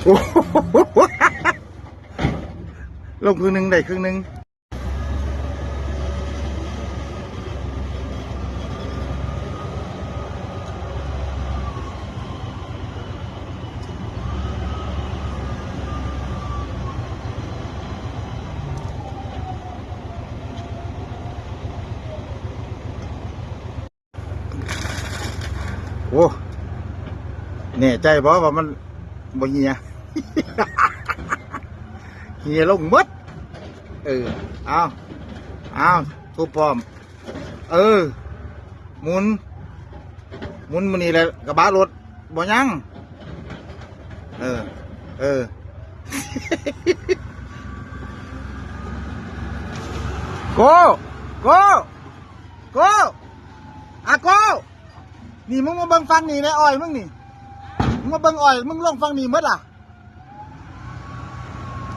โอ้โหลงครึ่งหนึ่งได้ครึ่งหนึ่งโอ้เนี่ยใจบอกว่ามันบ่เหีย เหียลงมดเอาทุบพร้อมหมุนมันนี่แหละกระบะรถบ่ยังโกโกอะโกนี่มึงมาเบิ่งฟังนี่ในอ้อยมึงนี่มึงมาเบิ่งอ้อยมึงลงฟังนี่หมดล่ะ